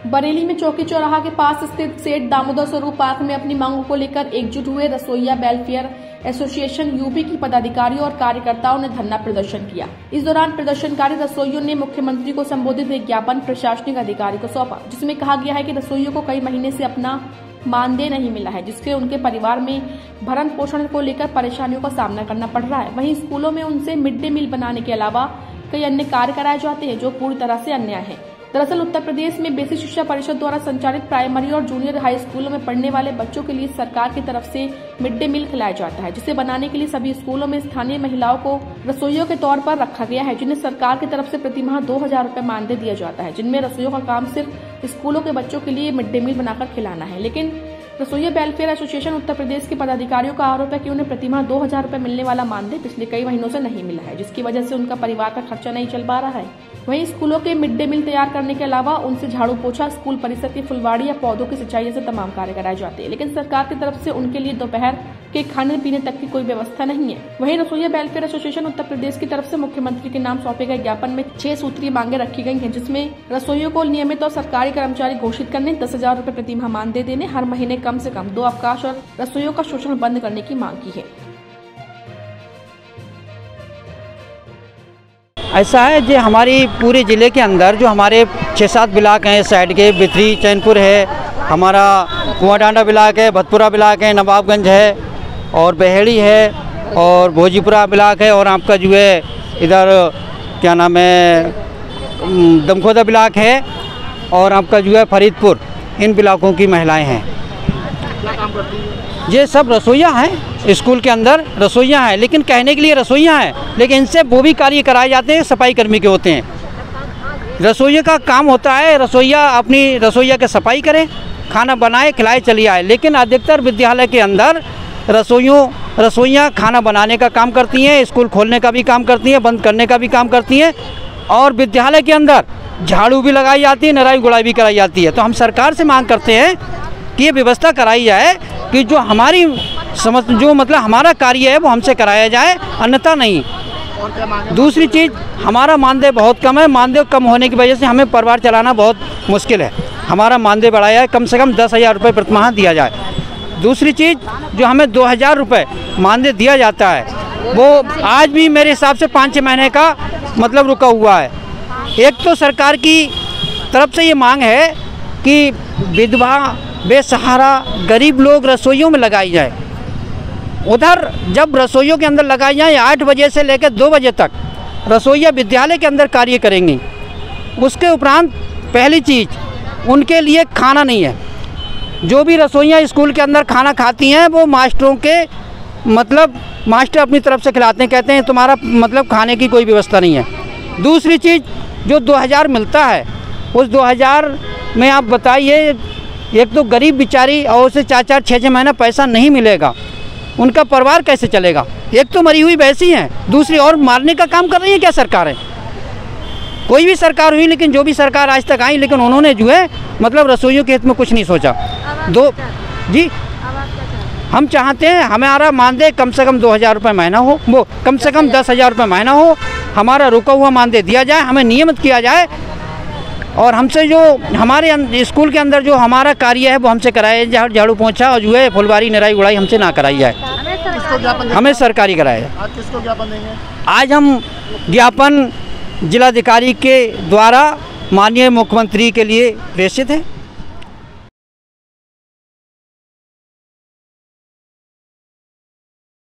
बरेली में चौकी चौराहा के पास स्थित सेठ दामोदर स्वरूप पार्क में अपनी मांगों को लेकर एकजुट हुए रसोइया वेलफेयर एसोसिएशन यूपी की पदाधिकारियों और कार्यकर्ताओं ने धरना प्रदर्शन किया। इस दौरान प्रदर्शनकारी रसोइयों ने मुख्यमंत्री को संबोधित एक ज्ञापन प्रशासनिक अधिकारी को सौंपा, जिसमें कहा गया है कि रसोइयों को कई महीने से अपना मानदेय नहीं मिला है, जिससे उनके परिवार में भरण पोषण को लेकर परेशानियों का सामना करना पड़ रहा है। वहीं स्कूलों में उनसे मिड डे मील बनाने के अलावा कई अन्य कार्य कराए जाते हैं जो पूरी तरह से अन्याय है। दरअसल उत्तर प्रदेश में बेसिक शिक्षा परिषद द्वारा संचालित प्राइमरी और जूनियर हाई स्कूलों में पढ़ने वाले बच्चों के लिए सरकार की तरफ से मिड डे मील खिलाया जाता है, जिसे बनाने के लिए सभी स्कूलों में स्थानीय महिलाओं को रसोइयों के तौर पर रखा गया है, जिन्हें सरकार की तरफ से प्रतिमाह 2000 रुपए मानदेय दिया जाता है, जिनमें रसोइयों का काम सिर्फ स्कूलों के बच्चों के लिए मिड डे मील बनाकर खिलाना है। लेकिन रसोइया वेलफेयर एसोसिएशन उत्तर प्रदेश के पदाधिकारियों का आरोप है कि उन्हें प्रतिमाह 2000 रुपए मिलने वाला मानदेय पिछले कई महीनों से नहीं मिला है, जिसकी वजह से उनका परिवार का खर्चा नहीं चल पा रहा है। वहीं स्कूलों के मिड डे मील तैयार करने के अलावा उनसे झाड़ू पोछा, स्कूल परिसर की फुलवाड़ी या पौधों की सिंचाई जैसे तमाम कार्य कराए जाते हैं, लेकिन सरकार की तरफ से उनके लिए दोपहर के खाने पीने तक की कोई व्यवस्था नहीं है। वहीं रसोइया वेलफेयर एसोसिएशन उत्तर प्रदेश की तरफ से मुख्यमंत्री के नाम सौंपे गए ज्ञापन में 6 सूत्रीय मांगे रखी गई हैं, जिसमें रसोइयों को नियमित और सरकारी कर्मचारी घोषित करने, 10,000 रुपए प्रतिमाह मानदेय देने, हर महीने कम से कम 2 अवकाश और रसोइयों का शोषण बंद करने की मांग की है। ऐसा है जो हमारी पूरे ज़िले के अंदर जो हमारे 6-7 ब्लॉक हैं साइड के, बिथरी, चैनपुर है, हमारा कुआंडांडा ब्लॉक है, भतपुरा ब्लॉक है, नवाबगंज है और बहेड़ी है और भोजीपुरा ब्लॉक है और आपका जो है इधर क्या नाम है दमखोदा ब्लॉक है और आपका जो है फरीदपुर, इन ब्लॉकों की महिलाएं हैं। ये सब रसोइया हैं, स्कूल के अंदर रसोइया हैं, लेकिन कहने के लिए रसोइया हैं, लेकिन इनसे वो भी कार्य कराए जाते हैं सफाई कर्मी के होते हैं। रसोइया का काम होता है रसोइया अपनी रसोइया की सफाई करे, खाना बनाए, खिलाए, चली आए, लेकिन अधिकतर विद्यालय के अंदर रसोइयाँ खाना बनाने का काम करती हैं, स्कूल खोलने का भी काम करती हैं, बंद करने का भी काम करती हैं और विद्यालय के अंदर झाड़ू भी लगाई जाती है, नराई गुड़ाई भी कराई जाती है। तो हम सरकार से मांग करते हैं कि ये व्यवस्था कराई जाए कि जो हमारी मतलब हमारा कार्य है वो हमसे कराया जाए, अन्यथा नहीं। दूसरी चीज़, हमारा मानदेय बहुत कम है, मानदेय कम होने की वजह से हमें परिवार चलाना बहुत मुश्किल है। हमारा मानदेय बढ़ाया है, कम से कम 10,000 रुपये प्रतिमाह दिया जाए। दूसरी चीज़, जो हमें 2000 रुपये मानदेय दिया जाता है वो आज भी मेरे हिसाब से 5-6 महीने का मतलब रुका हुआ है। एक तो सरकार की तरफ से ये मांग है कि विधवा, बेसहारा, गरीब लोग रसोइयों में लगाई जाए। उधर जब रसोइयों के अंदर लगाई जाए 8 बजे से लेकर 2 बजे तक रसोइया विद्यालय के अंदर कार्य करेंगी। उसके उपरांत पहली चीज़ उनके लिए खाना नहीं है। जो भी रसोइयाँ स्कूल के अंदर खाना खाती हैं वो मास्टरों के मतलब मास्टर अपनी तरफ से खिलाते हैं, कहते हैं तुम्हारा मतलब खाने की कोई व्यवस्था नहीं है। दूसरी चीज़, जो 2000 मिलता है उस 2000 में आप बताइए, एक तो गरीब बेचारी और उसे 4-4, 6-6 महीना पैसा नहीं मिलेगा, उनका परिवार कैसे चलेगा? एक तो मरी हुई भैंसी हैं, दूसरी और मारने का काम कर रही है क्या सरकार है? कोई भी सरकार हुई, लेकिन जो भी सरकार आज तक आई, लेकिन उन्होंने जो है मतलब रसोइयों के हित में कुछ नहीं सोचा। जी हम चाहते हैं हमारा मानदेय कम से कम 2000 रुपये महीना हो, वो कम से कम 10,000 रुपये महीना हो, हमारा रुका हुआ मानदेय दिया जाए, हमें नियमित किया जाए और हमसे जो हमारे स्कूल के अंदर जो हमारा कार्य है वो हमसे कराया जाए, झाड़ू पोंछा और जो है फुलवारी, निराई गुड़ाई हमसे ना कराई जाए, हमें सरकारी कराया जाए। आज किसको ज्ञापन देंगे? आज हम ज्ञापन जिलाधिकारी के द्वारा माननीय मुख्यमंत्री के लिए प्रेषित है।